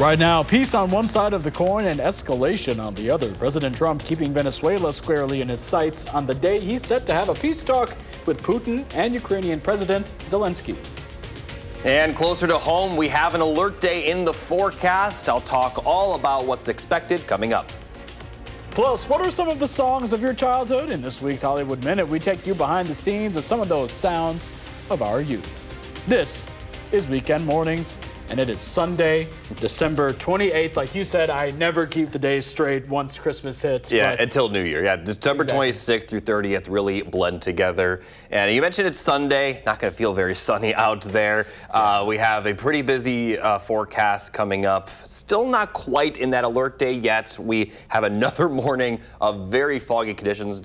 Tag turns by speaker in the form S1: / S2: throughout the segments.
S1: Right now, peace on one side of the coin and escalation on the other. President Trump keeping Venezuela squarely in his sights on the day he's set to have a peace talk with Putin and Ukrainian President Zelensky.
S2: And closer to home, we have an alert day in the forecast. I'll talk all about what's expected coming up.
S1: Plus, what are some of the songs of your childhood? In this week's Hollywood Minute, we take you behind the scenes of some of those sounds of our youth. This is Weekend Mornings, and it is Sunday, December 28th. Like you said, I never keep the days straight once Christmas hits.
S2: Yeah, until New Year. Yeah, December 26th through 30th really blend together. And you mentioned it's Sunday. Not going to feel very sunny out there. We have a pretty busy forecast coming up. Still not quite in that alert day yet. We have another morning of very foggy conditions.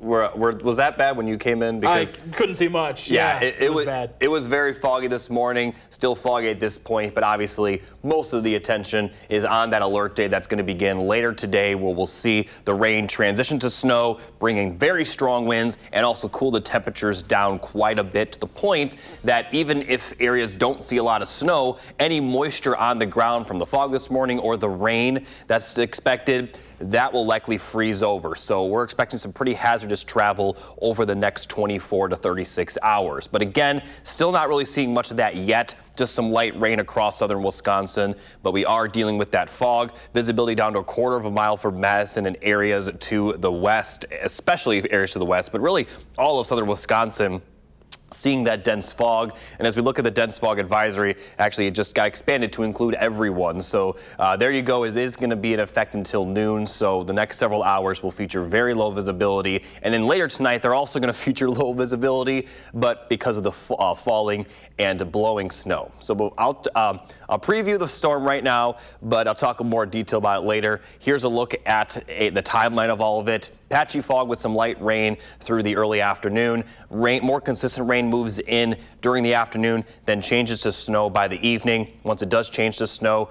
S2: Was that bad when you came in?
S1: Because I couldn't see much.
S2: Yeah,
S1: it was bad.
S2: It was very foggy this morning. Still foggy at this point. But obviously, most of the attention is on that alert day that's going to begin later today, where we'll see the rain transition to snow, bringing very strong winds and also cool the temperatures down quite a bit, to the point that even if areas don't see a lot of snow, any moisture on the ground from the fog this morning or the rain that's expected, that will likely freeze over. So we're expecting some pretty hazardous travel over the next 24 to 36 hours. But again, still not really seeing much of that yet. Just some light rain across southern Wisconsin, but we are dealing with that fog. Visibility down to a quarter of a mile for Madison and areas to the west, especially areas to the west, but really all of southern Wisconsin seeing that dense fog. And as we look at the dense fog advisory, actually it just got expanded to include everyone. So there you go. It is going to be in effect until noon. So the next several hours will feature very low visibility. And then later tonight, they're also going to feature low visibility, but because of the falling and blowing snow. So I'll preview the storm right now, but I'll talk in more detail about it later. Here's a look at the timeline of all of it. Patchy fog with some light rain through the early afternoon. More consistent rain moves in during the afternoon, then changes to snow by the evening. Once it does change to snow,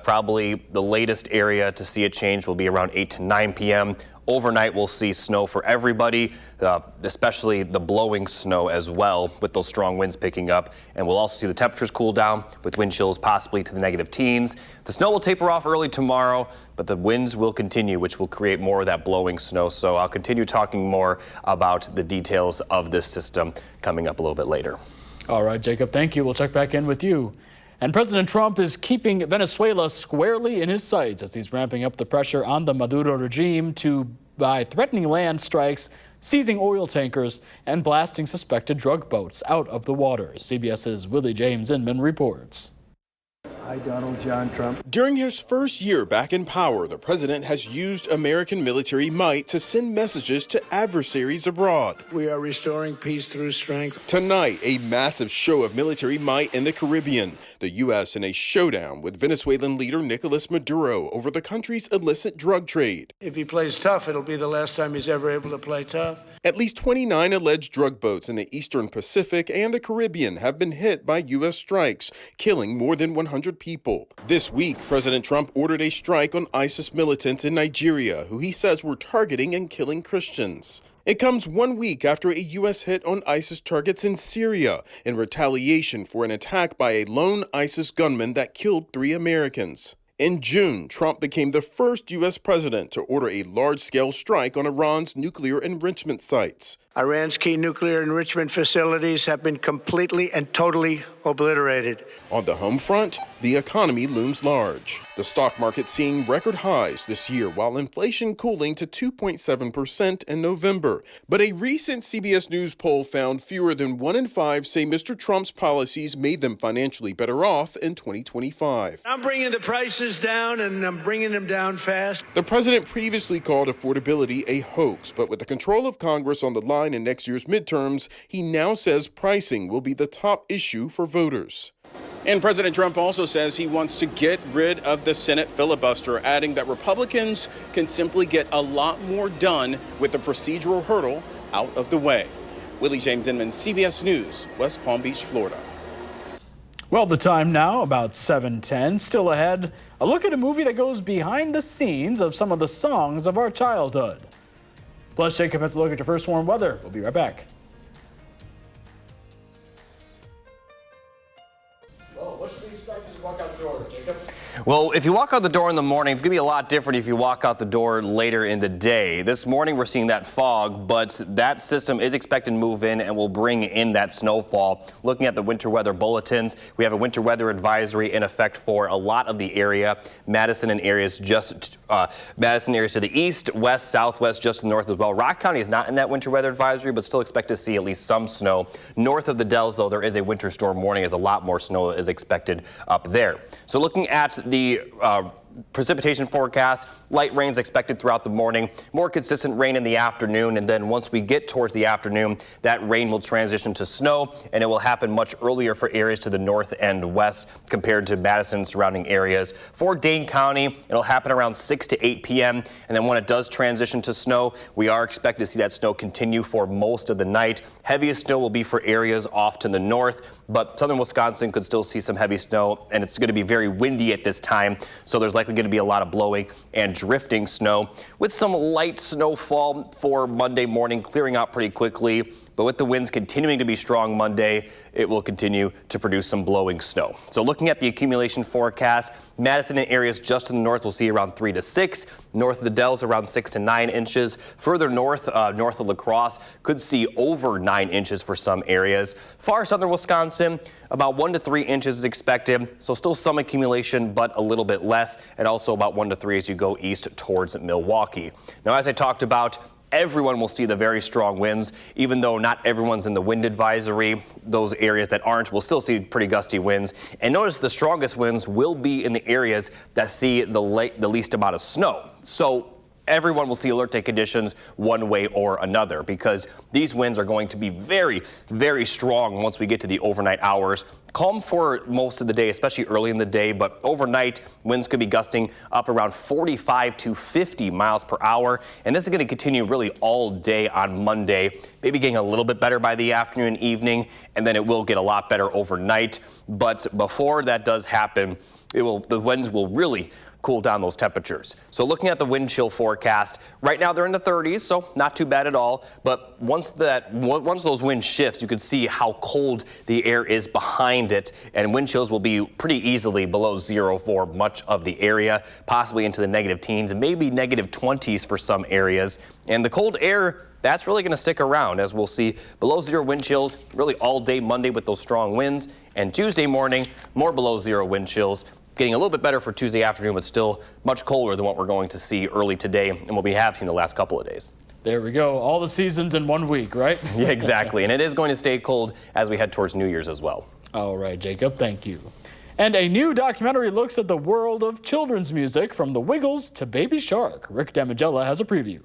S2: probably the latest area to see it change will be around 8 to 9 p.m. Overnight, we'll see snow for everybody, especially the blowing snow as well, with those strong winds picking up. And we'll also see the temperatures cool down with wind chills possibly to the negative teens. The snow will taper off early tomorrow, but the winds will continue, which will create more of that blowing snow. So I'll continue talking more about the details of this system coming up a little bit later.
S1: All right, Jacob, thank you. We'll check back in with you. And President Trump is keeping Venezuela squarely in his sights as he's ramping up the pressure on the Maduro regime by threatening land strikes, seizing oil tankers, and blasting suspected drug boats out of the waters. CBS's Willie James Inman reports.
S3: I, Donald John Trump.
S4: During his first year back in power, the president has used American military might to send messages to adversaries abroad.
S3: We are restoring peace through strength.
S4: Tonight, a massive show of military might in the Caribbean. The U.S. in a showdown with Venezuelan leader Nicolas Maduro over the country's illicit drug trade.
S3: If he plays tough, it'll be the last time he's ever able to play tough.
S4: At least 29 alleged drug boats in the Eastern Pacific and the Caribbean have been hit by U.S. strikes, killing more than 100 people. This week, President Trump ordered a strike on ISIS militants in Nigeria, who he says were targeting and killing Christians. It comes 1 week after a U.S. hit on ISIS targets in Syria in retaliation for an attack by a lone ISIS gunman that killed 3 Americans. In June, Trump became the first U.S. president to order a large-scale strike on Iran's nuclear enrichment sites.
S3: Iran's key nuclear enrichment facilities have been completely and totally obliterated.
S4: On the home front, the economy looms large. The stock market seeing record highs this year, while inflation cooling to 2.7% in November. But a recent CBS News poll found fewer than 1 in 5 say Mr. Trump's policies made them financially better off in 2025.
S3: I'm bringing the prices down, and I'm bringing them down fast.
S4: The president previously called affordability a hoax, but with the control of Congress on the line in next year's midterms, he now says pricing will be the top issue for voters.
S5: And President Trump also says he wants to get rid of the Senate filibuster, adding that Republicans can simply get a lot more done with the procedural hurdle out of the way. Willie James Inman, CBS News, West Palm Beach, Florida.
S1: Well, the time now, about 7:10. Still ahead, a look at a movie that goes behind the scenes of some of the songs of our childhood. Plus, Jacob has a look at your first warm weather. We'll be right back. Well, what should we expect expect as you walk out the door, Jacob?
S2: Well, if you walk out the door in the morning, it's going to be a lot different if you walk out the door later in the day. This morning, we're seeing that fog, but that system is expected to move in and will bring in that snowfall. Looking at the winter weather bulletins, we have a winter weather advisory in effect for a lot of the area. Madison and areas Madison areas to the east, west, southwest, just to the north as well. Rock County is not in that winter weather advisory, but still expect to see at least some snow. North of the Dells, though, there is a winter storm warning as a lot more snow is expected up there. So looking at the precipitation forecast, light rains expected throughout the morning, more consistent rain in the afternoon, and then once we get towards the afternoon, that rain will transition to snow, and it will happen much earlier for areas to the north and west compared to Madison and surrounding areas. For Dane County, it'll happen around 6 to 8 p.m., and then when it does transition to snow, we are expected to see that snow continue for most of the night. Heaviest snow will be for areas off to the north, but southern Wisconsin could still see some heavy snow, and it's going to be very windy at this time, so there's likely going to be a lot of blowing and drifting snow with some light snowfall for Monday morning, clearing out pretty quickly. But with the winds continuing to be strong Monday, it will continue to produce some blowing snow. So looking at the accumulation forecast, Madison and areas just to the north will see around 3 to 6. North of the Dells around 6 to 9 inches. Further north, north of La Crosse, could see over 9 inches for some areas. Far southern Wisconsin, about 1 to 3 inches is expected. So still some accumulation, but a little bit less. And also about 1 to 3 as you go east towards Milwaukee. Now, as I talked about, everyone will see the very strong winds, even though not everyone's in the wind advisory. Those areas that aren't will still see pretty gusty winds. And notice the strongest winds will be in the areas that see the least amount of snow. So everyone will see alert day conditions one way or another because these winds are going to be very, very strong once we get to the overnight hours. Calm for most of the day, especially early in the day, but overnight winds could be gusting up around 45 to 50 miles per hour. And this is going to continue really all day on Monday, maybe getting a little bit better by the afternoon and evening, and then it will get a lot better overnight. But before that does happen, the winds will really cool down those temperatures. So looking at the wind chill forecast, right now they're in the 30s, so not too bad at all. But once those wind shifts, you can see how cold the air is behind it, and wind chills will be pretty easily below 0 for much of the area, possibly into the negative teens, maybe negative 20s for some areas. And the cold air, that's really going to stick around, as we'll see below 0 wind chills really all day Monday with those strong winds, and Tuesday morning more below 0 wind chills. Getting a little bit better for Tuesday afternoon, but still much colder than what we're going to see early today and what we have seen the last couple of days.
S1: There we go. All the seasons in 1 week, right?
S2: Yeah, exactly. And it is going to stay cold as we head towards New Year's as well.
S1: All right, Jacob, thank you. And a new documentary looks at the world of children's music from the Wiggles to Baby Shark. Rick Damigella has a preview.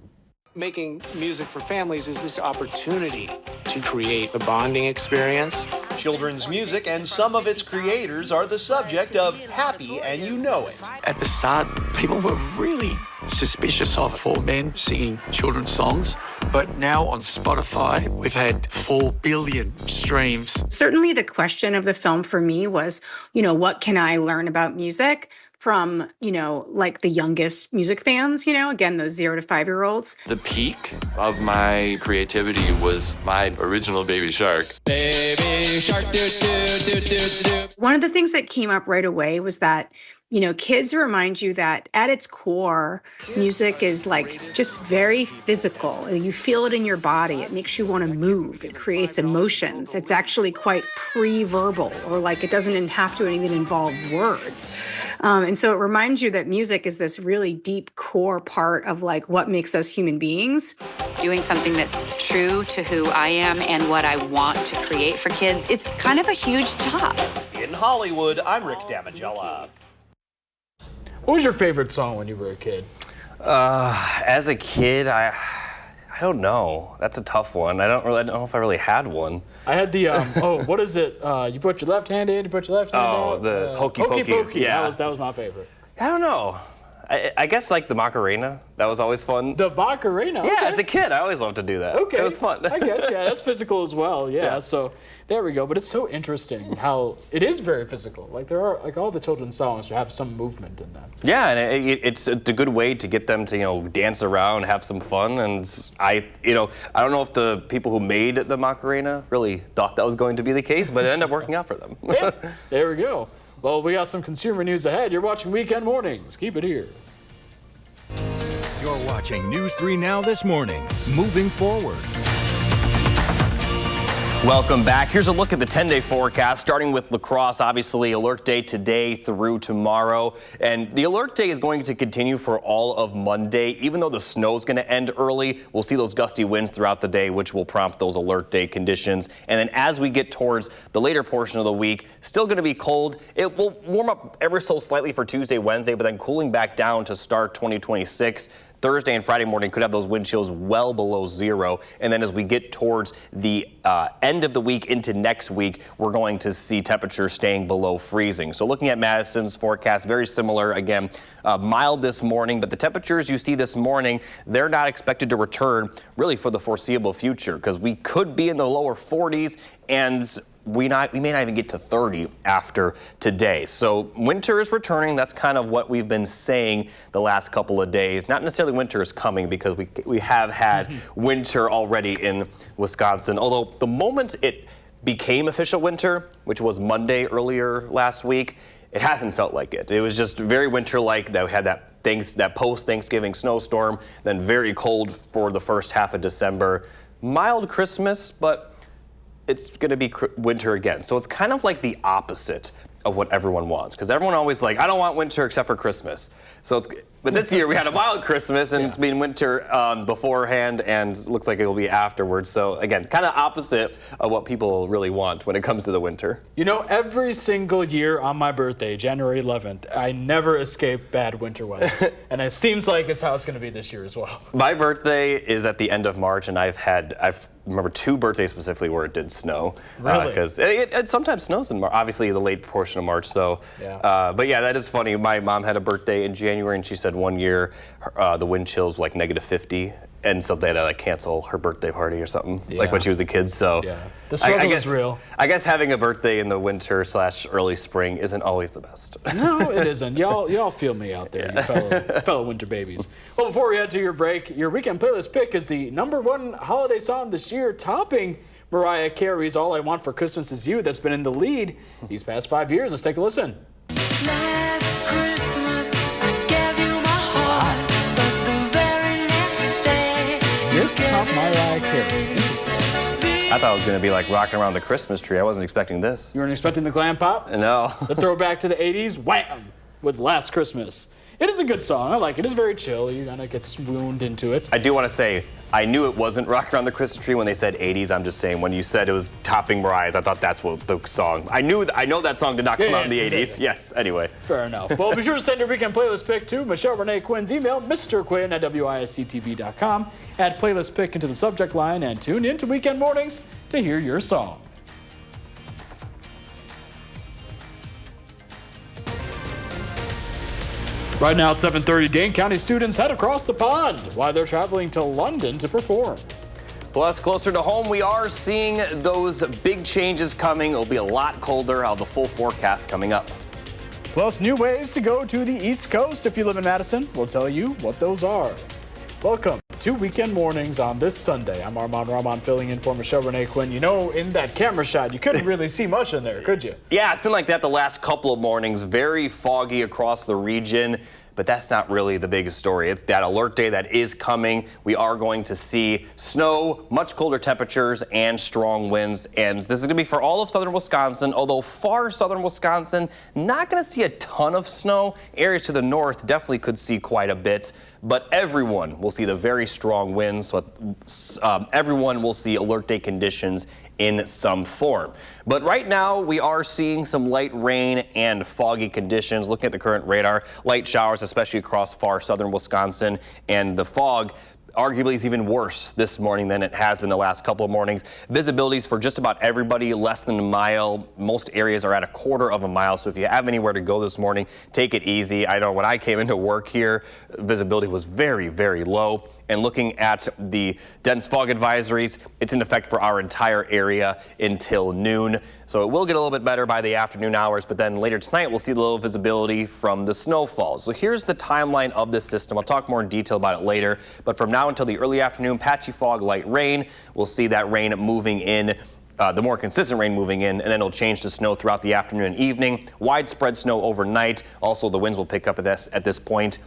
S6: Making music for families is this opportunity to create a bonding experience.
S7: Children's music and some of its creators are the subject of Happy and You Know It.
S6: At the start, people were really suspicious of 4 men singing children's songs. But now on Spotify, we've had 4 billion streams.
S8: Certainly the question of the film for me was, what can I learn about music from, like the youngest music fans, again, those 0 to 5-year-olds.
S9: The peak of my creativity was my original Baby Shark. Baby Shark, do, do, do, do, do.
S8: One of the things that came up right away was that, kids remind you that at its core, music is like just very physical. You feel it in your body. It makes you want to move. It creates emotions. It's actually quite pre-verbal, or like it doesn't have to even involve words. And so it reminds you that music is this really deep core part of like what makes us human beings.
S10: Doing something that's true to who I am and what I want to create for kids, it's kind of a huge job.
S7: In Hollywood, I'm Rick Damigella.
S1: What was your favorite song when you were a kid?
S2: As a kid, I don't know. That's a tough one. I don't know if I really had one.
S1: I had the what is it? You put your left hand in, you put your left hand out.
S2: Oh, the Hokey
S1: Hokey
S2: Pokey.
S1: Pokey.
S2: Yeah,
S1: that was my favorite.
S2: I don't know. I guess like the Macarena. That was always fun.
S1: The Macarena.
S2: Yeah,
S1: okay.
S2: as a kid, I always loved to do that.
S1: Okay,
S2: it was fun.
S1: I guess, yeah, that's physical as well. Yeah, so there we go. But it's so interesting how it is very physical. Like there are like all the children's songs have some movement in them.
S2: Yeah, and it's a good way to get them to dance around, have some fun. And I don't know if the people who made the Macarena really thought that was going to be the case, but it ended up working out for them.
S1: Yeah, there we go. Well, we got some consumer news ahead. You're watching Weekend Mornings. Keep it here.
S11: You're watching News 3 Now This Morning. Moving forward.
S2: Welcome back. Here's a look at the 10-day forecast, starting with La Crosse. Obviously, alert day today through tomorrow. And the alert day is going to continue for all of Monday. Even though the snow is going to end early, we'll see those gusty winds throughout the day, which will prompt those alert day conditions. And then as we get towards the later portion of the week, still going to be cold. It will warm up ever so slightly for Tuesday, Wednesday, but then cooling back down to start 2026. Thursday and Friday morning could have those wind chills well below zero. And then as we get towards the end of the week into next week, we're going to see temperatures staying below freezing. So looking at Madison's forecast, very similar. Again, mild this morning, but the temperatures you see this morning, they're not expected to return really for the foreseeable future, because we could be in the lower 40s and we may not even get to 30 after today. So winter is returning. That's kind of what we've been saying the last couple of days. Not necessarily winter is coming, because we have had winter already in Wisconsin. Although the moment it became official winter, which was Monday earlier last week, it hasn't felt like it. It was just very winter-like. That we had that post-Thanksgiving snowstorm, then very cold for the first half of December. Mild Christmas, but it's going to be winter again. So it's kind of like the opposite of what everyone wants, because everyone always like, I don't want winter except for Christmas. But this year we had a mild Christmas, and it's been winter beforehand, and looks like it will be afterwards. So again, kind of opposite of what people really want when it comes to the winter.
S1: You know, every single year on my birthday, January 11th, I never escape bad winter weather. And it seems like it's how it's going to be this year as well.
S2: My birthday is at the end of March, and I've remember 2 birthdays specifically where it did snow.
S1: Really?
S2: Because it sometimes snows in March, obviously the late portion of March. So, but yeah, that is funny. My mom had a birthday in January, and she said one year the wind chills were like -50, and so they had to like cancel her birthday party or something, like when she was a kid. So
S1: the struggle is real.
S2: I guess having a birthday in the winter / early spring isn't always the best.
S1: No, it isn't. Y'all feel me out there, you fellow winter babies. Well, before we head to your break, your weekend playlist pick is the #1 holiday song this year, topping Mariah Carey's "All I Want for Christmas Is You," that's been in the lead these past 5 years. Let's take a listen.
S12: Last Christmas, I gave you my heart, but the very next day,
S1: This top Mariah Carey.
S2: I thought it was going to be like rocking around the Christmas tree. I wasn't expecting this.
S1: You weren't expecting the glam pop?
S2: No.
S1: The throwback to the 80s? Wham! With Last Christmas. It is a good song. I like it. It's very chill. You kind of get swooned into it.
S2: I do want to say, I knew it wasn't Rock Around the Christmas Tree when they said 80s. I'm just saying, when you said it was topping Mariah's, I thought that's what the song. I know that song did not come out in the 80s. Yes, anyway.
S1: Fair enough. Well, be sure to send your weekend playlist pick to Michelle Renee Quinn's email, MrQuinn at WISC-TV.com. Add playlist pick into the subject line and tune in to Weekend Mornings to hear your song. Right now at 7:30, Dane County students head across the pond while they're traveling to London to perform.
S2: Plus, closer to home, we are seeing those big changes coming. It'll be a lot colder. I'll have the full forecast coming up.
S1: Plus, new ways to go to the East Coast if you live in Madison. We'll tell you what those are. Welcome to Weekend Mornings on this Sunday. I'm Armand Rahman, filling in for Michelle Renee Quinn. You know, in that camera shot, you couldn't really see much in there, could you?
S2: Yeah, it's been like that the last couple of mornings. Very foggy across the region. But that's not really the biggest story. It's that alert day that is coming. We are going to see snow, much colder temperatures, and strong winds. And this is going to be for all of southern Wisconsin, although far southern Wisconsin, not going to see a ton of snow. Areas to the north definitely could see quite a bit. But everyone will see the very strong winds. So everyone will see alert day conditions in some form. But right now we are seeing some light rain and foggy conditions. Looking at the current radar, light showers, especially across far southern Wisconsin, and the fog arguably is even worse this morning than it has been the last couple of mornings. Visibilities for just about everybody less than a mile. Most areas are at a quarter of a mile. So if you have anywhere to go this morning, take it easy. I know when I came into work here, visibility was very, very low. And looking at the dense fog advisories, it's in effect for our entire area until noon. So it will get a little bit better by the afternoon hours, but then later tonight we'll see the low visibility from the snowfall. So here's the timeline of this system. I'll talk more in detail about it later, but from now until the early afternoon, patchy fog, light rain. We'll see that rain moving in the more consistent rain moving in, and then it'll change to snow throughout the afternoon and evening. Widespread snow overnight. Also, the winds will pick up at this point.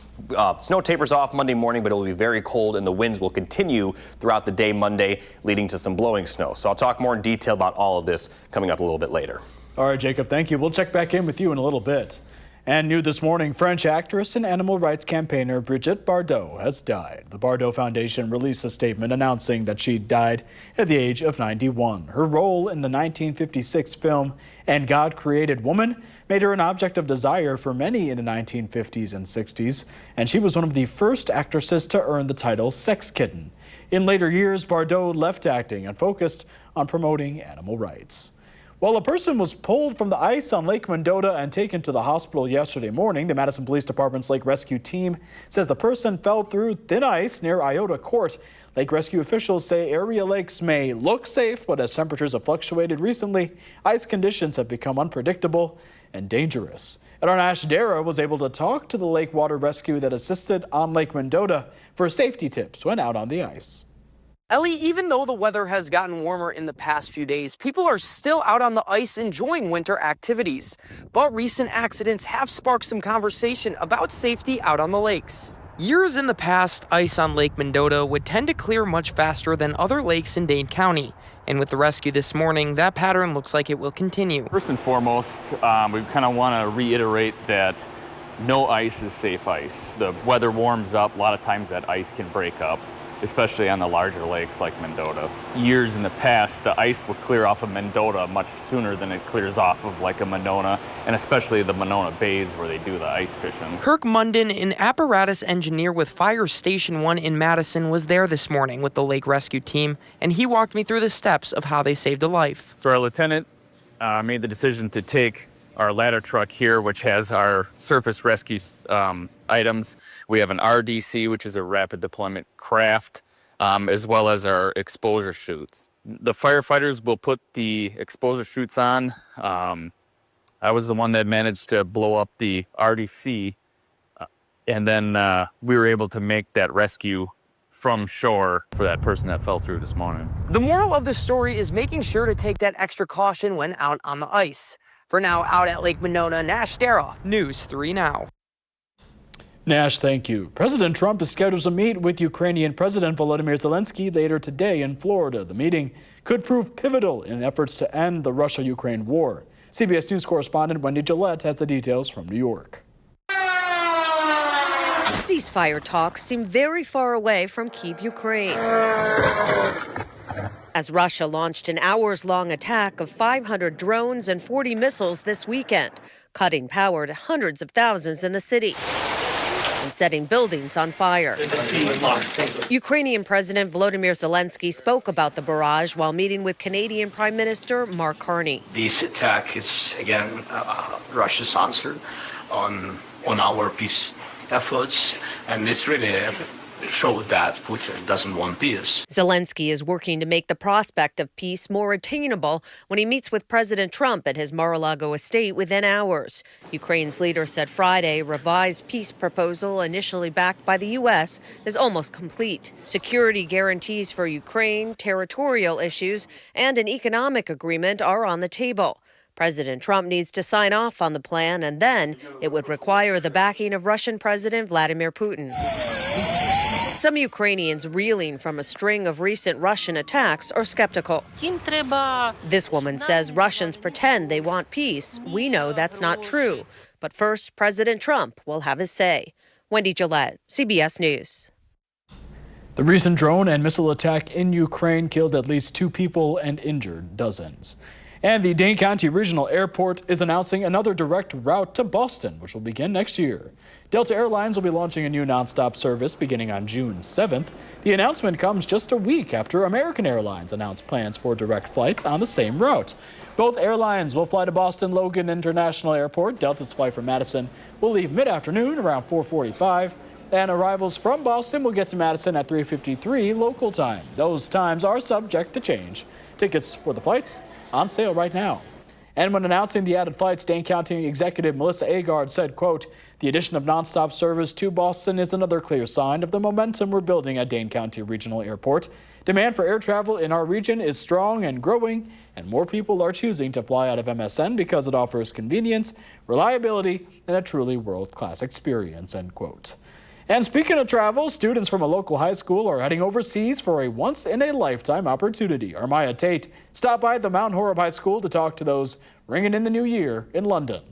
S2: Snow tapers off Monday morning, but it will be very cold, and the winds will continue throughout the day Monday, leading to some blowing snow. So I'll talk more in detail about all of this coming up a little bit later.
S1: All right, Jacob, thank you. We'll check back in with you in a little bit. And new this morning, French actress and animal rights campaigner Brigitte Bardot has died. The Bardot Foundation released a statement announcing that she died at the age of 91. Her role in the 1956 film And God Created Woman made her an object of desire for many in the 1950s and 60s, and she was one of the first actresses to earn the title Sex Kitten. In later years, Bardot left acting and focused on promoting animal rights. Well, a person was pulled from the ice on Lake Mendota and taken to the hospital yesterday morning. The Madison Police Department's Lake Rescue team says the person fell through thin ice near Iota Court. Lake Rescue officials say area lakes may look safe, but as temperatures have fluctuated recently, ice conditions have become unpredictable and dangerous. And our Nash Dara was able to talk to the lake water rescue that assisted on Lake Mendota for safety tips when out on the ice.
S13: Ellie, even though the weather has gotten warmer in the past few days, people are still out on the ice enjoying winter activities. But recent accidents have sparked some conversation about safety out on the lakes. Years in the past, ice on Lake Mendota would tend to clear much faster than other lakes in Dane County. And with the rescue this morning, that pattern looks like it will continue.
S14: First and foremost, we kind of want to reiterate that no ice is safe ice. The weather warms up, a lot of times that ice can break up, especially on the larger lakes like Mendota. Years in the past, the ice would clear off of Mendota much sooner than it clears off of like a Monona, and especially the Monona Bays where they do the ice fishing.
S13: Kirk Munden, an apparatus engineer with Fire Station 1 in Madison, was there this morning with the lake rescue team, and he walked me through the steps of how they saved a life.
S14: So our lieutenant made the decision to take our ladder truck here, which has our surface rescue items. We have an RDC, which is a rapid deployment craft, as well as our exposure chutes. The firefighters will put the exposure chutes on. I was the one that managed to blow up the RDC, and then we were able to make that rescue from shore for that person that fell through this morning.
S13: The moral of the story is making sure to take that extra caution when out on the ice. For now, out at Lake Monona, Nash Daroff, News 3 Now.
S1: Nash, thank you. President Trump is scheduled to meet with Ukrainian President Volodymyr Zelensky later today in Florida. The meeting could prove pivotal in efforts to end the Russia-Ukraine war. CBS News correspondent Wendy Gillette has the details from New York.
S15: Ceasefire talks seem very far away from Kyiv, Ukraine, as Russia launched an hours-long attack of 500 drones and 40 missiles this weekend, cutting power to hundreds of thousands in the city and setting buildings on fire. Ukrainian President Volodymyr Zelensky spoke about the barrage while meeting with Canadian Prime Minister Mark Carney.
S16: This attack is, again, Russia's answer on our peace efforts, and it's really showed that Putin doesn't want peace.
S15: Zelensky is working to make the prospect of peace more attainable when he meets with President Trump at his Mar-a-Lago estate within hours. Ukraine's leader said Friday a revised peace proposal initially backed by the U.S. is almost complete. Security guarantees for Ukraine, territorial issues, and an economic agreement are on the table. President Trump needs to sign off on the plan, and then it would require the backing of Russian President Vladimir Putin. Some Ukrainians reeling from a string of recent Russian attacks are skeptical. This woman says Russians pretend they want peace. We know that's not true. But first, President Trump will have his say. Wendy Gillette, CBS News.
S1: The recent drone and missile attack in Ukraine killed at least 2 people and injured dozens. And the Dane County Regional Airport is announcing another direct route to Boston, which will begin next year. Delta Airlines will be launching a new nonstop service beginning on June 7th. The announcement comes just a week after American Airlines announced plans for direct flights on the same route. Both airlines will fly to Boston Logan International Airport. Delta's flight from Madison will leave mid-afternoon around 4:45, and arrivals from Boston will get to Madison at 3:53 local time. Those times are subject to change. Tickets for the flights on sale right now. And when announcing the added flights, Dane County Executive Melissa Agard said, quote, "The addition of nonstop service to Boston is another clear sign of the momentum we're building at Dane County Regional Airport. Demand for air travel in our region is strong and growing, and more people are choosing to fly out of MSN because it offers convenience, reliability, and a truly world-class experience, end quote. And speaking of travel, students from a local high school are heading overseas for a once-in-a-lifetime opportunity. Our Maya Tate stopped by the Mount Horeb High School to talk to those ringing in the new year in London.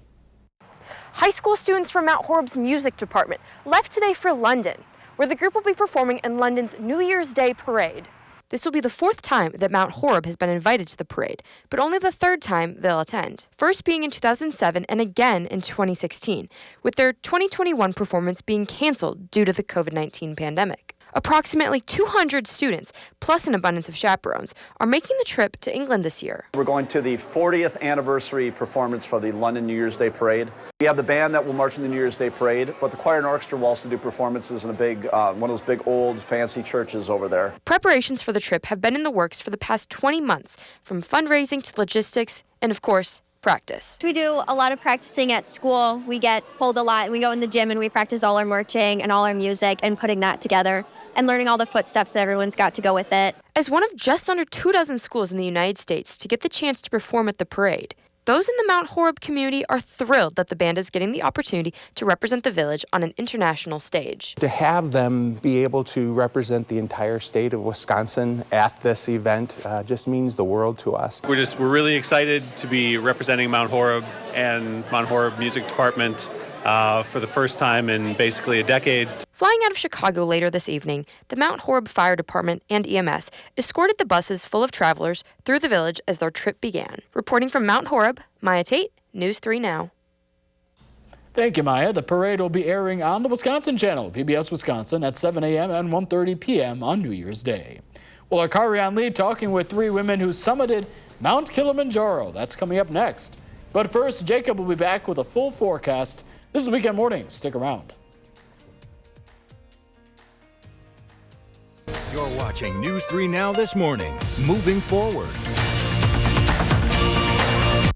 S17: High school students from Mount Horeb's music department left today for London, where the group will be performing in London's New Year's Day parade. This will be the fourth time that Mount Horeb has been invited to the parade, but only the third time they'll attend. First being in 2007 and again in 2016, with their 2021 performance being canceled due to the COVID-19 pandemic. Approximately 200 students, plus an abundance of chaperones, are making the trip to England this year.
S18: We're going to the 40th anniversary performance for the London New Year's Day Parade. We have the band that will march in the New Year's Day Parade, but the choir and orchestra will also do performances in a big, one of those big old fancy churches over there.
S17: Preparations for the trip have been in the works for the past 20 months, from fundraising to logistics and, of course, practice.
S19: We do a lot of practicing at school. We get pulled a lot. We go in the gym and we practice all our marching and all our music and putting that together and learning all the footsteps that everyone's got to go with it.
S17: As one of just under 24 schools in the United States to get the chance to perform at the parade, those in the Mount Horeb community are thrilled that the band is getting the opportunity to represent the village on an international stage.
S20: To have them be able to represent the entire state of Wisconsin at this event just means the world to us.
S21: We're really excited to be representing Mount Horeb and Mount Horeb Music Department for the first time in basically a decade.
S17: Flying out of Chicago later this evening, the Mount Horeb Fire Department and EMS escorted the buses full of travelers through the village as their trip began. Reporting from Mount Horeb, Maya Tate, News 3 Now.
S1: Thank you, Maya. The parade will be airing on the Wisconsin Channel, PBS Wisconsin, at 7 a.m. and 1:30 p.m. on New Year's Day. Well, our Karian Lee talking with three women who summited Mount Kilimanjaro. That's coming up next. But first, Jacob will be back with a full forecast. This is Weekend Mornings. Stick around.
S11: You're watching News 3 Now this morning. Moving forward.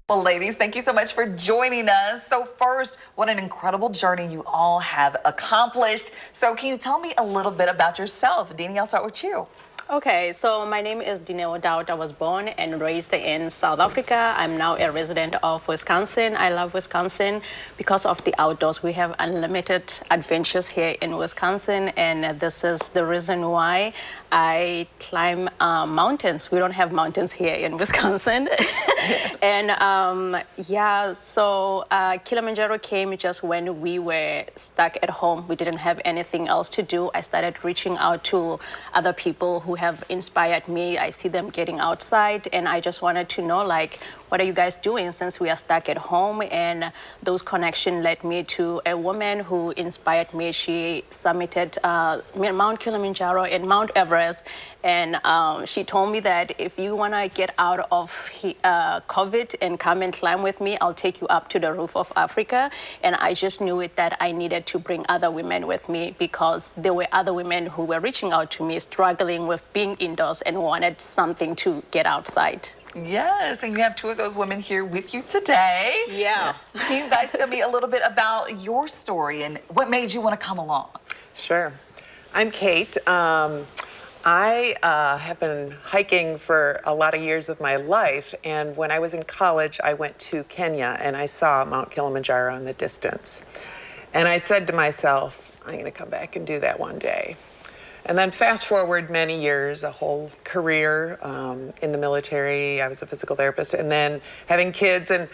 S22: Well, ladies, thank you so much for joining us. So first, what an incredible journey you all have accomplished. So can you tell me a little bit about yourself? Dini, I'll start with you.
S23: Okay, so my name is Dine O'Dowd. I was born and raised in South Africa. I'm now a resident of Wisconsin. I love Wisconsin because of the outdoors. We have unlimited adventures here in Wisconsin, and this is the reason why I climb mountains. We don't have mountains here in Wisconsin. And yeah, so Kilimanjaro came just when we were stuck at home. We didn't have anything else to do. I started reaching out to other people who have inspired me. I see them getting outside, and I just wanted to know, like, what are you guys doing since we are stuck at home? And those connections led me to a woman who inspired me. She summited Mount Kilimanjaro and Mount Everest, and she told me that if you want to get out of COVID and come and climb with me, I'll take you up to the roof of Africa. And I just knew it that I needed to bring other women with me because there were other women who were reaching out to me, struggling with being indoors and wanted something to get outside.
S22: Yes, and you have two of those women here with you today.
S23: Yes.
S22: Can you guys tell me a little bit about your story and what made you want to come along?
S24: Sure. I'm Kate. I have been hiking for a lot of years of my life, and when I was in college, I went to Kenya and I saw Mount Kilimanjaro in the distance. And I said to myself, I'm going to come back and do that one day. And then fast forward many years, a whole career in the military. I was a physical therapist, and then having kids. And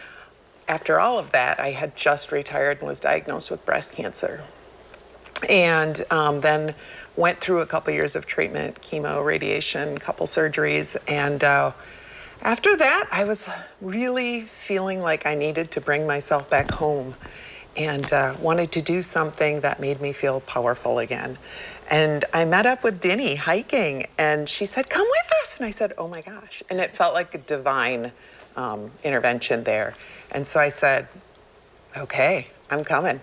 S24: after all of that, I had just retired and was diagnosed with breast cancer. And then went through a couple years of treatment, chemo, radiation, couple surgeries. And after that, I was really feeling like I needed to bring myself back home and wanted to do something that made me feel powerful again. And I met up with Dini hiking, and she said, come with us. And I said, oh my gosh. And it felt like a divine intervention there. And so I said, okay, I'm coming.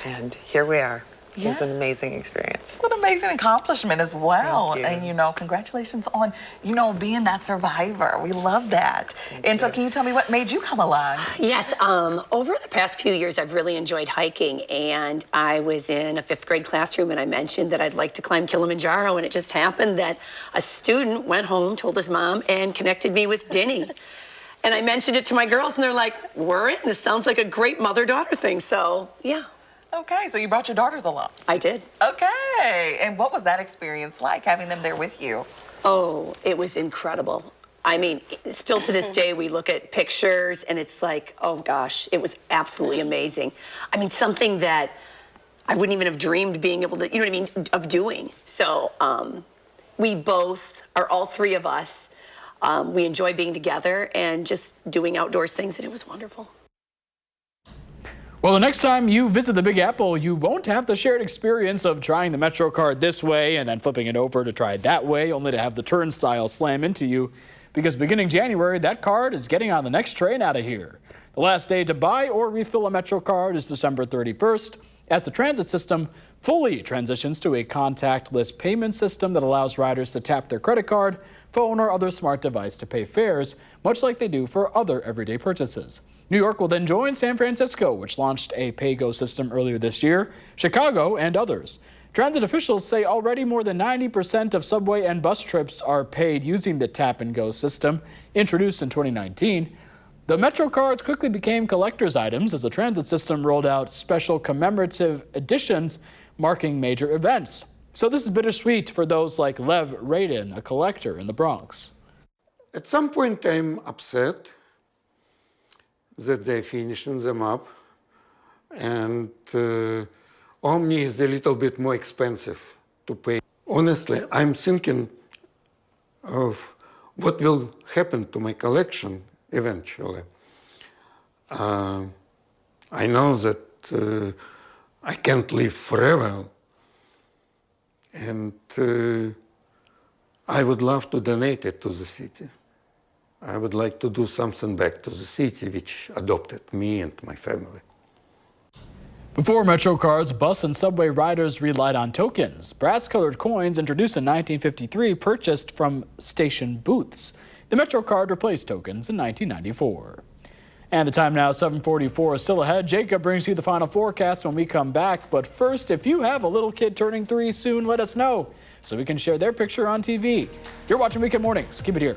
S24: And here we are. It was an amazing experience.
S22: What an amazing accomplishment as well.
S24: Thank you.
S22: And, you know, congratulations on, you know, being that survivor. We love that. And so can you tell me what made you come along?
S3: Yes, over the past few years, I've really enjoyed hiking, and I was in a 5th grade classroom, and I mentioned that I'd like to climb Kilimanjaro, and it just happened that a student went home, told his mom, and connected me with Dinny. And I mentioned it to my girls, and they're like, we're in. This sounds like a great mother-daughter thing, so yeah.
S22: Okay, so you brought your daughters along.
S3: I did.
S22: Okay, and what was that experience like, having them there with you?
S3: Oh, it was incredible. I mean, still to this day, we look at pictures and it's like, oh gosh, it was absolutely amazing. I mean, something that I wouldn't even have dreamed being able to, you know what I mean, of doing. So we both, or all three of us, we enjoy being together and just doing outdoors things, and it was wonderful.
S1: Well, the next time you visit the Big Apple, you won't have the shared experience of trying the Metro card this way and then flipping it over to try it that way, only to have the turnstile slam into you. Because beginning January, that card is getting on the next train out of here. The last day to buy or refill a Metro card is December 31st, as the transit system fully transitions to a contactless payment system that allows riders to tap their credit card, phone, or other smart device to pay fares, much like they do for other everyday purchases. New York will then join San Francisco, which launched a pay-go system earlier this year, Chicago, and others. Transit officials say already more than 90% of subway and bus trips are paid using the tap-and-go system, introduced in 2019. The Metro cards quickly became collector's items as the transit system rolled out special commemorative editions marking major events. So this is bittersweet for those like Lev Radin, a collector in the Bronx.
S4: At some point, I'm upset that they're finishing them up, and Omni is a little bit more expensive to pay. Honestly, I'm thinking of what will happen to my collection eventually. I know that I can't live forever, and I would love to donate it to the city. I would like to do something back to the city which adopted me and my family.
S1: Before Metro cards, bus and subway riders relied on tokens. Brass-colored coins introduced in 1953 purchased from station booths. The Metro card replaced tokens in 1994. And the time now, 7:44, is still ahead. Jacob brings you the final forecast when we come back. But first, if you have a little kid turning 3 soon, let us know so we can share their picture on TV. You're watching Weekend Mornings. Keep it here.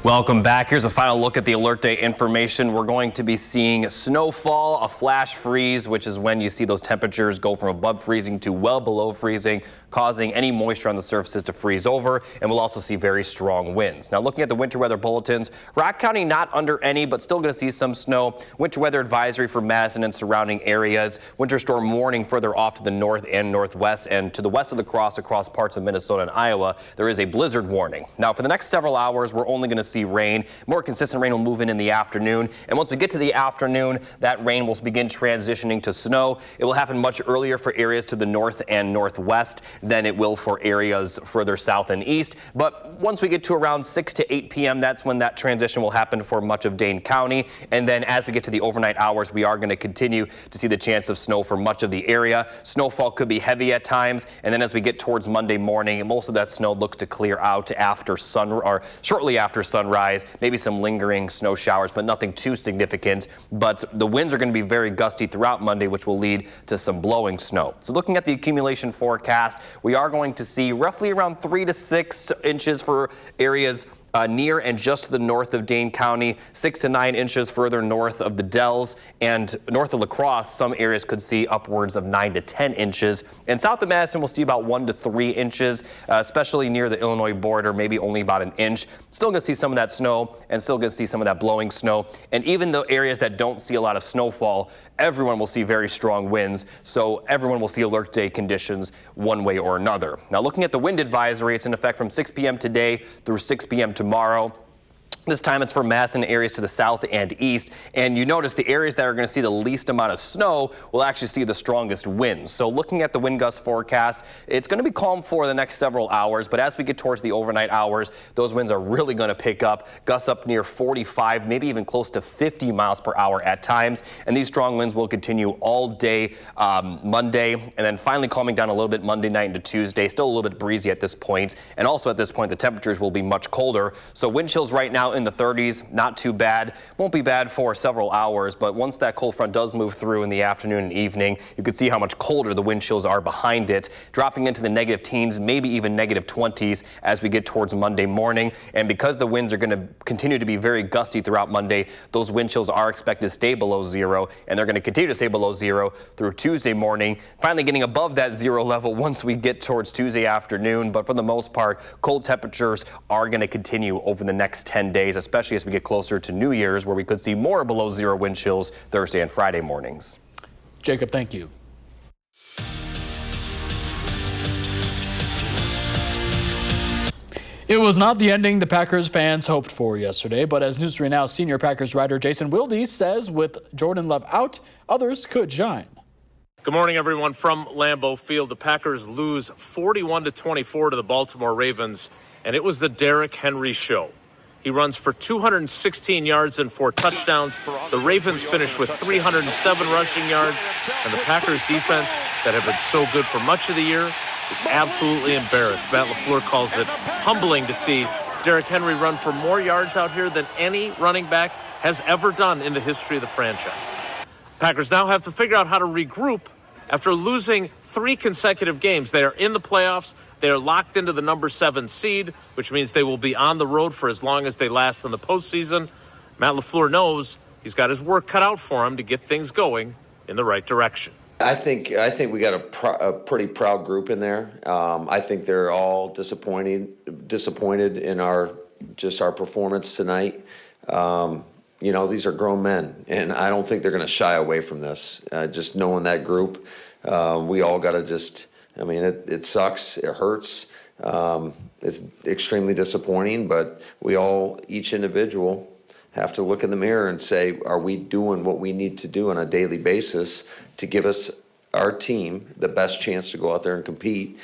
S2: Welcome back. Here's a final look at the alert day information. We're going to be seeing snowfall, a flash freeze, which is when you see those temperatures go from above freezing to well below freezing, causing any moisture on the surfaces to freeze over, and we'll also see very strong winds. Now, looking at the winter weather bulletins, Rock County not under any, but still going to see some snow. Winter weather advisory for Madison and surrounding areas. Winter storm warning further off to the north and northwest, and to the west of the cross across parts of Minnesota and Iowa, there is a blizzard warning. Now, for the next several hours, we're only going to see rain. More consistent rain will move in the afternoon, and once we get to the afternoon, that rain will begin transitioning to snow. It will happen much earlier for areas to the north and northwest than it will for areas further south and east. But once we get to around 6 to 8 p.m., that's when that transition will happen for much of Dane County. And then as we get to the overnight hours, we are going to continue to see the chance of snow for much of the area. Snowfall could be heavy at times, and then as we get towards Monday morning, most of that snow looks to clear out after shortly after sunrise. Maybe some lingering snow showers, but nothing too significant. But the winds are going to be very gusty throughout Monday, which will lead to some blowing snow. So looking at the accumulation forecast, we are going to see roughly around 3 to 6 inches for areas near and just to the north of Dane County, 6 to 9 inches further north of the Dells, and north of La Crosse, some areas could see upwards of 9 to 10 inches. And south of Madison, we'll see about 1 to 3 inches, especially near the Illinois border, maybe only about an inch. Still going to see some of that snow and still going to see some of that blowing snow. And even the areas that don't see a lot of snowfall, everyone will see very strong winds, so everyone will see alert day conditions one way or another. Now, looking at the wind advisory, it's in effect from 6 p.m. today through 6 p.m. tomorrow. This time it's for Madison areas to the south and east. And you notice the areas that are going to see the least amount of snow will actually see the strongest winds. So looking at the wind gust forecast, it's going to be calm for the next several hours. But as we get towards the overnight hours, those winds are really going to pick up. Gusts up near 45, maybe even close to 50 miles per hour at times. And these strong winds will continue all day Monday, and then finally calming down a little bit Monday night into Tuesday. Still a little bit breezy at this point. And also at this point, the temperatures will be much colder. So wind chills right now in the 30s, not too bad. Won't be bad for several hours, but once that cold front does move through in the afternoon and evening, you can see how much colder the wind chills are behind it, dropping into the negative teens, maybe even negative 20s as we get towards Monday morning. And because the winds are going to continue to be very gusty throughout Monday, those wind chills are expected to stay below zero, and they're going to continue to stay below zero through Tuesday morning, finally getting above that zero level once we get towards Tuesday afternoon. But for the most part, cold temperatures are going to continue over the next 10 days, especially as we get closer to New Year's, where we could see more below zero wind chills Thursday and Friday mornings.
S1: Jacob, thank you. It was not the ending the Packers fans hoped for yesterday, but as News 3 Now senior Packers writer Jason Wilde says, with Jordan Love out, others could shine.
S5: Good morning, everyone. From Lambeau Field, the Packers lose 41-24 to the Baltimore Ravens, and it was the Derrick Henry show. He runs for 216 yards and 4 touchdowns. The Ravens finish with 307 rushing yards, and the Packers defense that had been so good for much of the year is absolutely embarrassed. Matt LaFleur calls it humbling to see Derrick Henry run for more yards out here than any running back has ever done in the history of the franchise. Packers now have to figure out how to regroup after losing 3 consecutive games. They are in the playoffs. They are locked into the number 7 seed, which means they will be on the road for as long as they last in the postseason. Matt LaFleur knows he's got his work cut out for him to get things going in the right direction.
S6: I think we got a pretty proud group in there. I think they're all disappointed in our performance tonight. You know, these are grown men, and I don't think they're going to shy away from this. Just knowing that group, we all got to just. I mean, it sucks. It hurts. It's extremely disappointing, but we all, each individual, have to look in the mirror and say, are we doing what we need to do on a daily basis to give us, our team, the best chance to go out there and compete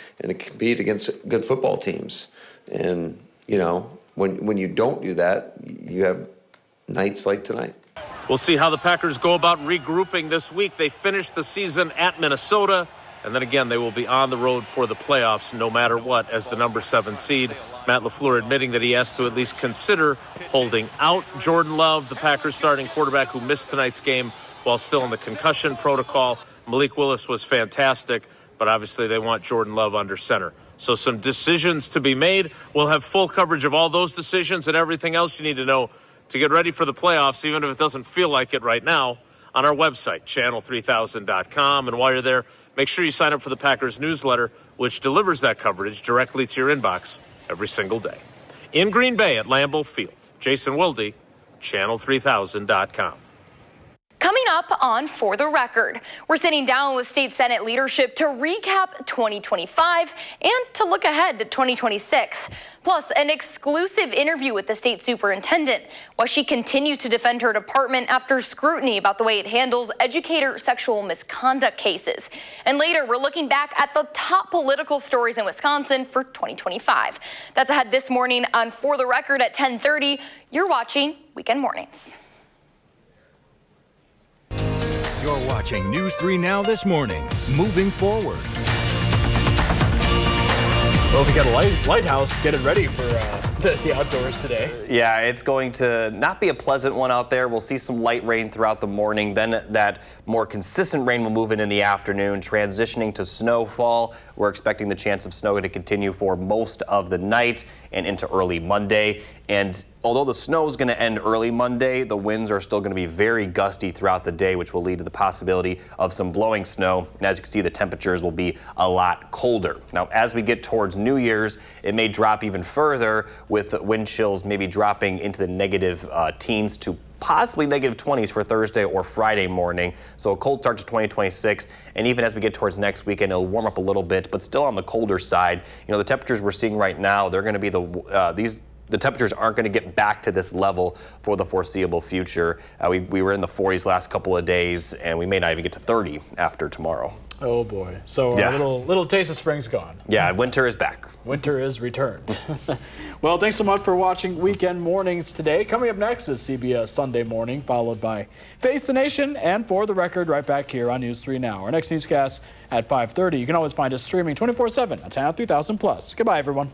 S6: against good football teams? And, you know, when you don't do that, you have nights like tonight.
S5: We'll see how the Packers go about regrouping this week. They finish the season at Minnesota. And then again, they will be on the road for the playoffs no matter what as the number 7 seed. Matt LaFleur admitting that he has to at least consider holding out Jordan Love, the Packers starting quarterback who missed tonight's game while still in the concussion protocol. Malik Willis was fantastic, but obviously they want Jordan Love under center. So some decisions to be made. We'll have full coverage of all those decisions and everything else you need to know to get ready for the playoffs, even if it doesn't feel like it right now, on our website, channel3000.com. And while you're there, make sure you sign up for the Packers newsletter, which delivers that coverage directly to your inbox every single day. In Green Bay at Lambeau Field, Jason Wilde, channel3000.com.
S8: Coming up on For the Record, we're sitting down with state Senate leadership to recap 2025 and to look ahead to 2026. Plus, an exclusive interview with the state superintendent, while she continues to defend her department after scrutiny about the way it handles educator sexual misconduct cases. And later, we're looking back at the top political stories in Wisconsin for 2025. That's ahead this morning on For the Record at 10:30. You're watching Weekend Mornings.
S11: You're watching News 3 Now this morning. Moving forward.
S1: Well, if you got a lighthouse, get it ready for the outdoors today.
S2: Yeah, it's going to not be a pleasant one out there. We'll see some light rain throughout the morning. Then that more consistent rain will move in the afternoon, transitioning to snowfall. We're expecting the chance of snow to continue for most of the night and into early Monday. And although the snow is going to end early Monday, the winds are still going to be very gusty throughout the day, which will lead to the possibility of some blowing snow. And as you can see, the temperatures will be a lot colder. Now, as we get towards New Year's, it may drop even further, with wind chills maybe dropping into the negative teens to possibly negative 20s for Thursday or Friday morning. So a cold start to 2026. And even as we get towards next weekend, it'll warm up a little bit, but still on the colder side. You know, the temperatures we're seeing right now, they're going to be the temperatures aren't going to get back to this level for the foreseeable future. We were in the 40s last couple of days, and we may not even get to 30 after tomorrow.
S1: Oh boy. So
S2: Yeah.
S1: our little taste of spring's gone.
S2: Yeah, winter is back.
S1: Winter is returned. Well, thanks so much for watching Weekend Mornings today. Coming up next is CBS Sunday Morning, followed by Face the Nation and For the Record right back here on News 3 Now. Our next newscast at 5:30. You can always find us streaming 24/7 at Channel 3000+. Goodbye, everyone.